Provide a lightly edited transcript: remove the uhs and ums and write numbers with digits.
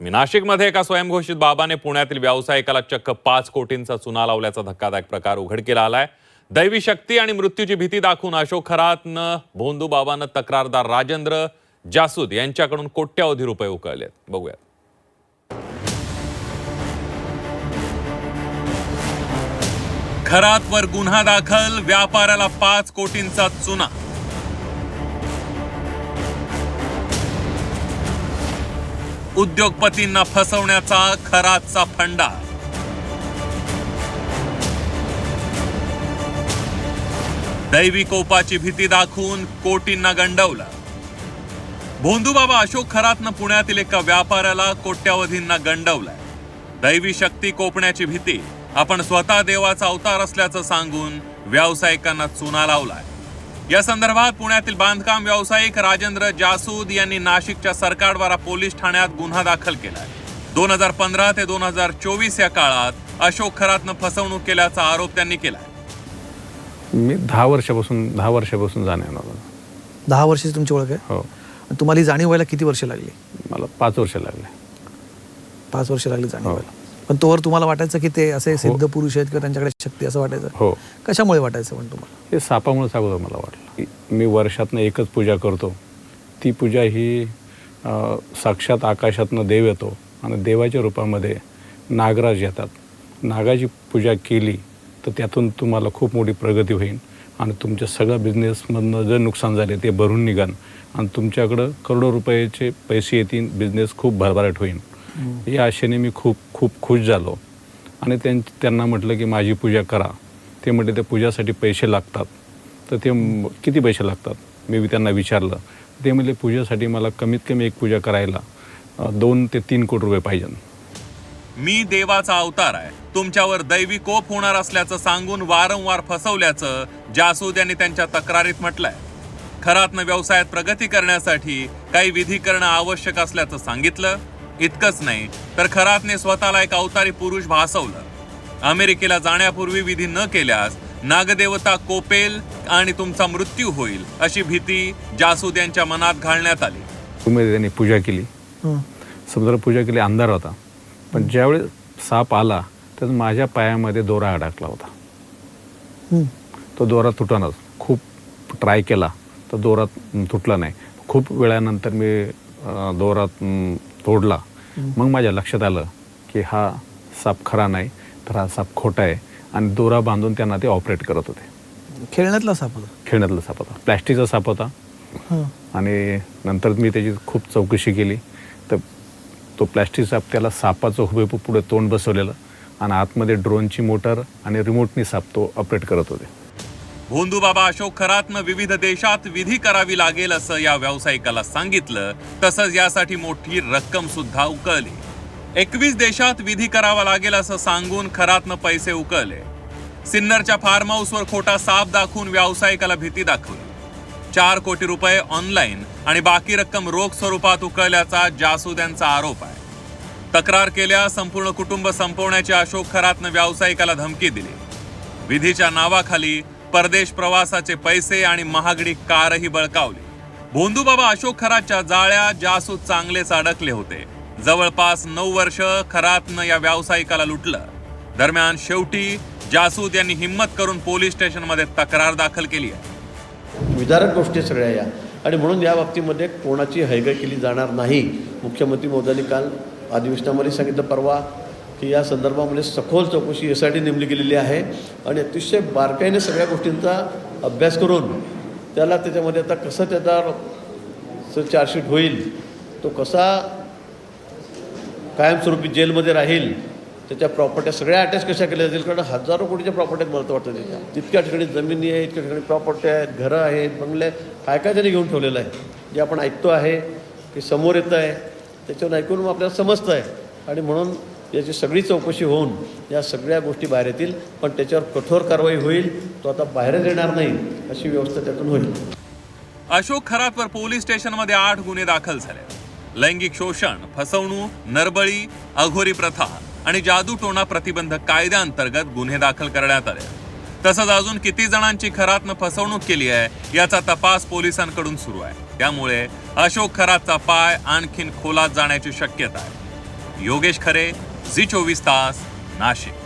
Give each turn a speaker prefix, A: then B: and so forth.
A: नाशिकमध्ये एका स्वयंघोषित बाबाने पुण्यातील व्यावसायिकाला चक्क 5 कोटींचा चुना लावल्याचा धक्कादायक प्रकार उघडकीला आलाय। दैवी शक्ती आणि मृत्यूची भीती दाखवून अशोक खरातनं भोंदू बाबानं तक्रारदार राजेंद्र जासूद यांच्याकडून कोट्यावधी रुपये उकळलेत। बघूया। खरातवर गुन्हा दाखल, व्यापाऱ्याला 5 कोटींचा चुना। उद्योगपतींना फसवण्याचा खरातचा फंडा। दैवी कोपाची भीती दाखवून कोटींना गंडवलं। भोंदू बाबा अशोक खरातनं पुण्यातील एका व्यापाऱ्याला कोट्यावधींना गंडवलंय। दैवी शक्ती कोपण्याची भीती, आपण स्वतः देवाचा अवतार असल्याचं सांगून व्यावसायिकांना चुना लावलाय। या संदर्भात पुण्यातील बांधकाम व्यावसायिक राजेंद्र जासूद यांनी नाशिकच्या सरकारवाडा पोलीस ठाण्यात गुन्हा दाखल केलाय। 2015 ते 2024 या काळात अशोक खरातनं फसवणूक केल्याचा आरोप त्यांनी केलाय।
B: मी 10 वर्षापासून जाणीव आहे।
C: 10 वर्षाची तुमची ओळख आहे?
B: हो।
C: तुम्हाला जाणीव व्हायला किती वर्ष लागली?
B: मला 5 वर्ष लागले।
C: 5 वर्ष लागली जाणीव व्हायला। पण तोवर तुम्हाला वाटायचं की ते असे सिद्ध पुरुष आहेत किंवा त्यांच्याकडे शक्ती असं वाटायचं?
B: हो।
C: कशामुळे वाटायचं पण तुम्हाला?
B: हे सापामुळे अगोदर मला वाटलं। मी वर्षातनं एकच पूजा करतो, ती पूजा ही साक्षात आकाशातनं देव येतो आणि देवाच्या रूपामध्ये नागराज येतात। नागाची पूजा केली तर त्यातून तुम्हाला खूप मोठी प्रगती होईल आणि तुमच्या सगळ्या बिझनेसमधनं जे नुकसान झाले ते भरून निघाल आणि तुमच्याकडं करोडो रुपयाचे पैसे येतील, बिझनेस खूप भरभराट होईल। या आशेने मी खूप खुश झालो आणि त्यांना म्हटलं की माझी पूजा करा। ते म्हटले त्या पूजासाठी पैसे लागतात। तर ते किती पैसे लागतात मी त्यांना विचारलं। ते म्हटले पूजेसाठी मला कमीत कमी एक पूजा करायला 2 ते 3 कोटी रुपये पाहिजे।
A: मी देवाचा अवतार आहे, तुमच्यावर दैवी कोप होणार असल्याचं सांगून वारंवार फसवल्याचं जासूद यांनी त्यांच्या तक्रारीत म्हटलंय। खरातनं व्यवसायात प्रगती करण्यासाठी काही विधी करणं आवश्यक असल्याचं सांगितलं। इतकंच नाही तर खरातने स्वतःला एक अवतारी पुरुष भासवलं। अमेरिकेला जाण्यापूर्वी विधी न केल्यास नागदेवता कोपेल आणि तुमचा मृत्यू होईल अशी भीती जासूद यांच्या मनात घालण्यात आली।
B: त्यांनी पूजा केली, समजा पूजा केली, अंधार होता, पण ज्यावेळी साप आला तर माझ्या पायामध्ये दोरा अडकला होता। तो दोरा तुटणार, खूप ट्राय केला तर दोरा तुटला नाही। खूप वेळानंतर मी दोरा तोडला। मग माझ्या लक्षात आलं की हा साप खरा नाही तर हा साप खोटा आहे आणि दोरा बांधून त्यांना ते ऑपरेट करत होते।
C: खेळण्यातला साप होता?
B: खेळण्यातला साप होता, प्लॅस्टिकचा साप होता। आणि नंतर मी त्याची खूप चौकशी केली तर तो प्लॅस्टिक साप, त्याला सापाचं हुबेहूब पुढे तोंड बसवलेलं आणि आतमध्ये ड्रोनची मोटर आणि रिमोटनी साप तो ऑपरेट करत होते।
A: भोंदू बाबा अशोक खरातनं विविध देशात विधी करावी लागेल असं या व्यावसायिकाला सांगितलं। तसंच यासाठी मोठी रक्कम सुद्धा उकळली। 21 देशात विधी करावा लागेल असं सांगून खरातनं पैसे उकळले। सिन्नरच्या फार्म हाऊसवर खोटा साप दाखवून व्यावसायिकाला भीती दाखवली। 4 कोटी रुपये ऑनलाईन आणि बाकी रक्कम रोख स्वरूपात उकळल्याचा जासूद यांचा आरोप आहे। तक्रार केल्या संपूर्ण कुटुंब संपवण्याची अशोक खरातनं व्यावसायिकाला धमकी दिली। विधीच्या नावाखाली परदेश प्रवासाचे पैसे आणि महागडी कारही बळकावली। भोंदू बाबा अशोक खरातच्या जाळ्या जासूद चांगलेच अडकले होते। जवळपास 9 वर्ष खरातनं या व्यावसायिकाला लुटलं। दरम्यान शेवटी जासूद यांनी हिम्मत करून पोलीस स्टेशनमध्ये तक्रार दाखल केली आहे।
D: विदारक गोष्टी सगळ्या या, आणि म्हणून या बाबतीमध्ये कोणाची हयगय केली जाणार नाही। मुख्यमंत्री महोदयांनी काल अधिवेशनामध्ये सांगितलं परवा की या संदर्भामध्ये सखोल चौकशी यासाठी नेमली गेलेली आहे आणि अतिशय बारकाईने सगळ्या गोष्टींचा अभ्यास करून त्याच्यामध्ये आता कसं त्याचा चार्जशीट होईल, तो कसा कायमस्वरूपी जेलमध्ये राहील, त्याच्या प्रॉपर्ट्या सगळ्या अटॅच कशा केल्या जातील, कारण हजारो कोटीच्या प्रॉपर्ट्या मला तर वाटतं त्याच्या तितक्या ठिकाणी जमिनी आहे, इतक्या ठिकाणी प्रॉपर्ट्या आहेत, घरं आहेत, बंगले, काय त्याने घेऊन ठेवलेलं आहे। जे आपण ऐकतो आहे की समोर येतं आहे, त्याच्यावर ऐकून मग आपल्याला समजतं आहे आणि म्हणून याची सगळी चौकशी होऊन या सगळ्या गोष्टी बाहेर येतील, पण त्याच्यावर कठोर कारवाई होईल। तो आता बाहेरच येणार नाही अशी व्यवस्था त्यातून होईल।
A: अशोक खरातवर पोलीस स्टेशनमध्ये 8 गुन्हे दाखल झाले। लैंगिक शोषण, फसवणूक, नरबळी, अघोरी प्रथा आणि जादूटोणा प्रतिबंधक कायद्याअंतर्गत गुन्हे दाखल करण्यात आले। तसंच अजून किती जणांची खरातनं फसवणूक केली आहे याचा तपास पोलिसांकडून सुरू आहे। त्यामुळे अशोक खरातचा पाय आणखीन खोलात जाण्याची शक्यता आहे। योगेश खरे, झी 24 तास, नाशिक.